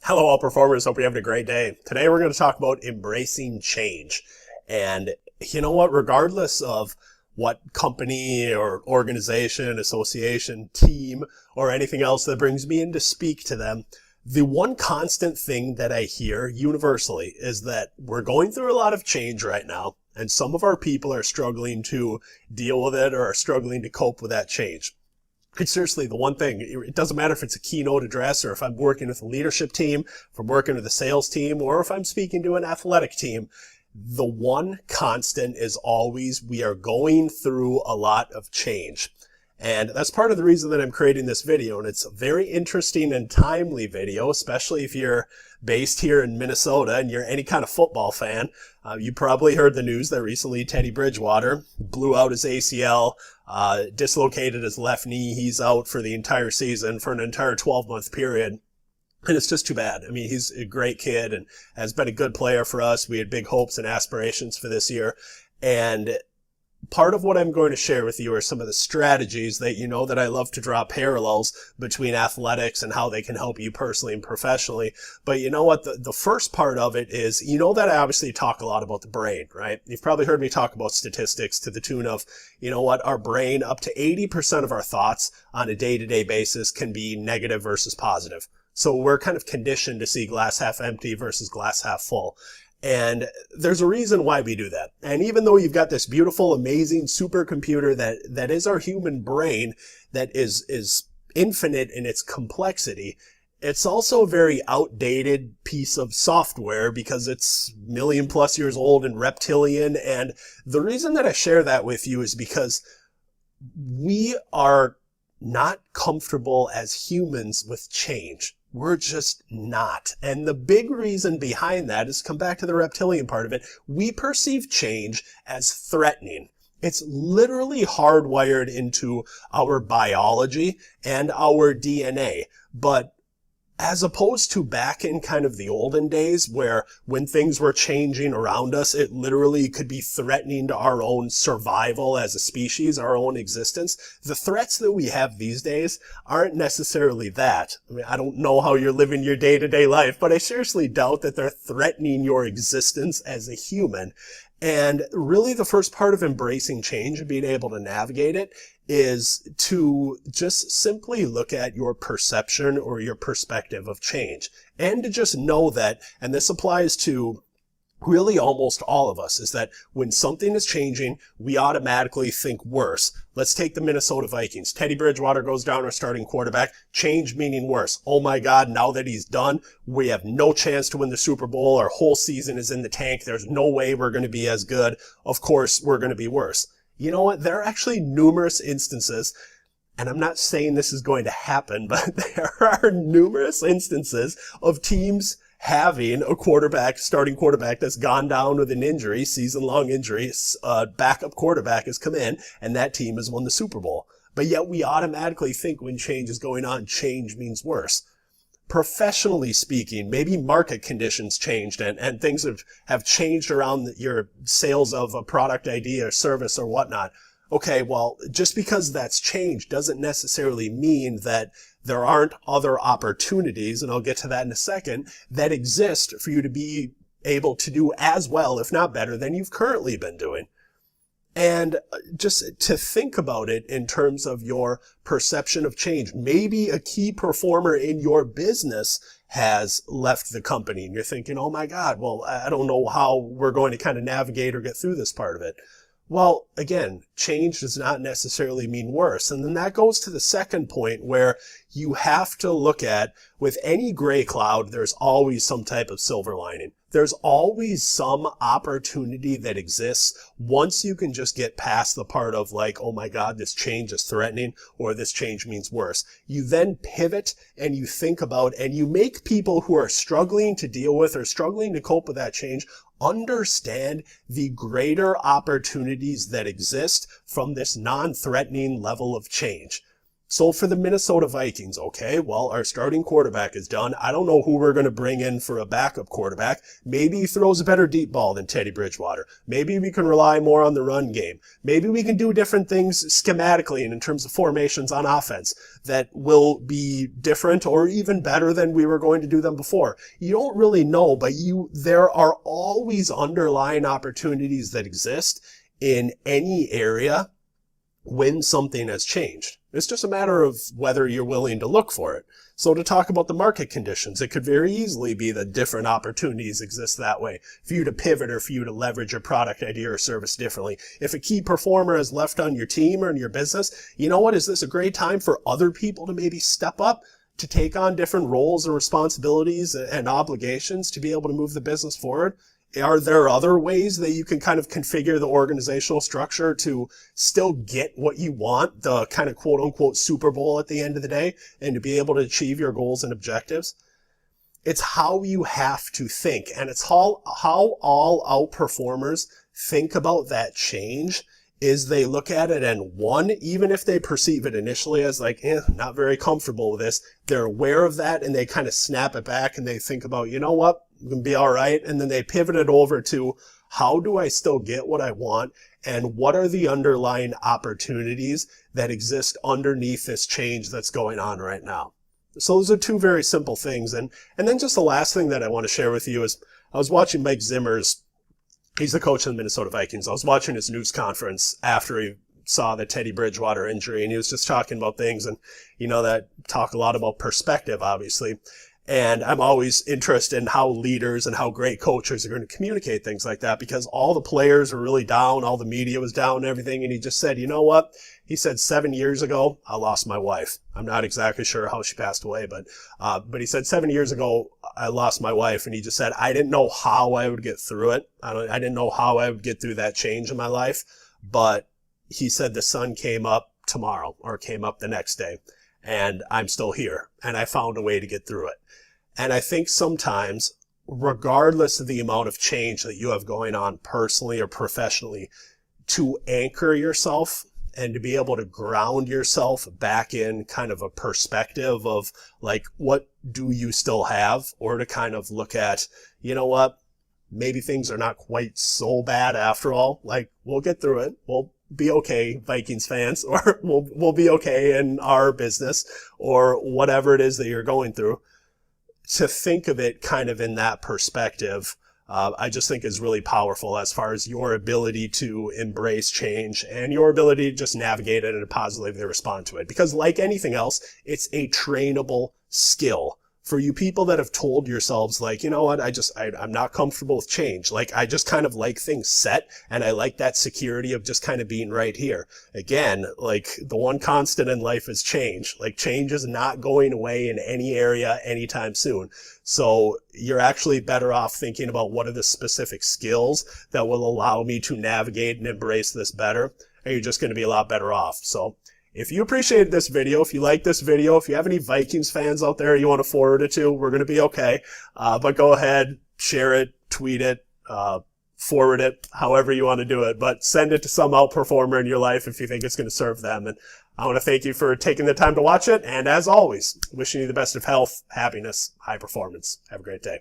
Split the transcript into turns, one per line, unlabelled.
Hello, Outperformers. Hope you're having a great day. Today, we're going to talk about embracing change. And you know what? Regardless of what company or organization, association, team, or anything else that brings me in to speak to them, the one constant thing that I hear universally is that we're going through a lot of change right now, and some of our people are struggling to deal with it or are struggling to cope with that change. It's seriously the one thing. It doesn't matter if it's a keynote address or if I'm working with a leadership team, if I'm working with a sales team, or if I'm speaking to an athletic team. The one constant is always we are going through a lot of change. And that's part of the reason that I'm creating this video. And it's a very interesting and timely video, especially if you're based here in Minnesota and you're any kind of football fan. You probably heard the news that recently Teddy Bridgewater blew out his ACL, dislocated his left knee. He's out for the entire season, for an entire 12-month period. And it's just too bad. I mean, he's a great kid and has been a good player for us. We had big hopes and aspirations for this year. And part of what I'm going to share with you are some of the strategies that you know that I love to draw parallels between athletics and how they can help you personally and professionally. But you know what? The first part of it is, you know that I obviously talk a lot about the brain, right? You've probably heard me talk about statistics to the tune of, you know what? Our brain, up to 80% of our thoughts on a day-to-day basis can be negative versus positive. So we're kind of conditioned to see glass half empty versus glass half full. And there's a reason why we do that. And even though you've got this beautiful, amazing supercomputer that is our human brain, that is infinite in its complexity, it's also a very outdated piece of software because it's million plus years old and reptilian. And the reason that I share that with you is because we are not comfortable as humans with change. We're just not. And the big reason behind that is, come back to the reptilian part of it, we perceive change as threatening. It's literally hardwired into our biology and our DNA. But as opposed to back in kind of the olden days where when things were changing around us, it literally could be threatening to our own survival as a species, our own existence. The threats that we have these days aren't necessarily that. I mean, I don't know how you're living your day-to-day life, but I seriously doubt that they're threatening your existence as a human. And really the first part of embracing change and being able to navigate it is to just simply look at your perception or your perspective of change. And to just know that, and this applies to really almost all of us, is that when something is changing, we automatically think worse. Let's take the Minnesota Vikings. Teddy Bridgewater goes down, our starting quarterback. Change meaning worse. Oh my God, now that he's done, we have no chance to win the Super Bowl. Our whole season is in the tank. There's no way we're going to be as good. Of course, we're going to be worse. You know what? There are actually numerous instances, and I'm not saying this is going to happen, but there are numerous instances of teams having a quarterback, starting quarterback, that's gone down with an injury, season-long injury. A backup quarterback has come in, and that team has won the Super Bowl. But yet we automatically think when change is going on, change means worse. Professionally speaking, maybe market conditions changed and things have changed around your sales of a product idea or service or whatnot. Okay, well, just because that's changed doesn't necessarily mean that there aren't other opportunities, and I'll get to that in a second, that exist for you to be able to do as well, if not better, than you've currently been doing. And just to think about it in terms of your perception of change, maybe a key performer in your business has left the company and you're thinking, oh my God, well, I don't know how we're going to kind of navigate or get through this part of it. Well, again, change does not necessarily mean worse. And then that goes to the second point where you have to look at, with any gray cloud, there's always some type of silver lining. There's always some opportunity that exists once you can just get past the part of like, oh my God, this change is threatening, or this change means worse. You then pivot and you think about, and you make people who are struggling to deal with or struggling to cope with that change understand the greater opportunities that exist from this non-threatening level of change. So for the Minnesota Vikings, okay, well, our starting quarterback is done. I don't know who we're going to bring in for a backup quarterback. Maybe he throws a better deep ball than Teddy Bridgewater. Maybe we can rely more on the run game. Maybe we can do different things schematically and in terms of formations on offense that will be different or even better than we were going to do them before. You don't really know, but there are always underlying opportunities that exist in any area when something has changed. It's just a matter of whether you're willing to look for it. So to talk about the market conditions, it could very easily be that different opportunities exist that way for you to pivot or for you to leverage your product idea or service differently. If a key performer has left on your team or in your business, you know what? Is this a great time for other people to maybe step up to take on different roles and responsibilities and obligations to be able to move the business forward? Are there other ways that you can kind of configure the organizational structure to still get what you want, the kind of quote unquote Super Bowl at the end of the day, and to be able to achieve your goals and objectives? It's how you have to think, and it's how all outperformers think about that change is they look at it, and one, even if they perceive it initially as like, not very comfortable with this, they're aware of that and they kind of snap it back and they think about, you know what, I'm gonna be all right. And then they pivot it over to how do I still get what I want and what are the underlying opportunities that exist underneath this change that's going on right now. So those are two very simple things. And then just the last thing that I want to share with you is I was watching Mike Zimmers. He's the coach of the Minnesota Vikings. I was watching his news conference after he saw the Teddy Bridgewater injury, and he was just talking about things, and that talk a lot about perspective, obviously. And I'm always interested in how leaders and how great coaches are going to communicate things like that, because all the players were really down, all the media was down and everything. And he just said, you know what? He said, 7 years ago, I lost my wife. I'm not exactly sure how she passed away, but he said 7 years ago, I lost my wife. And he just said, I didn't know how I would get through it. I didn't know how I would get through that change in my life. But he said the sun came up tomorrow or came up the next day, and I'm still here and I found a way to get through it. And I think sometimes, regardless of the amount of change that you have going on personally or professionally, to anchor yourself and to be able to ground yourself back in kind of a perspective of like, what do you still have? Or to kind of look at, you know what, maybe things are not quite so bad after all. Like, we'll get through it. We'll be okay, Vikings fans, or we'll be okay in our business or whatever it is that you're going through. To think of it kind of in that perspective, I just think is really powerful as far as your ability to embrace change and your ability to just navigate it and positively respond to it. Because like anything else, it's a trainable skill. For you people that have told yourselves like, you know what, I'm not comfortable with change. Like, I just kind of like things set, and I like that security of just kind of being right here. Again, like, the one constant in life is change. Like, change is not going away in any area anytime soon. So you're actually better off thinking about what are the specific skills that will allow me to navigate and embrace this better, and you're just going to be a lot better off. So if you appreciated this video, if you like this video, if you have any Vikings fans out there you want to forward it to, we're going to be okay. But go ahead, share it, tweet it, forward it, however you want to do it. But send it to some outperformer in your life if you think it's going to serve them. And I want to thank you for taking the time to watch it. And as always, wishing you the best of health, happiness, high performance. Have a great day.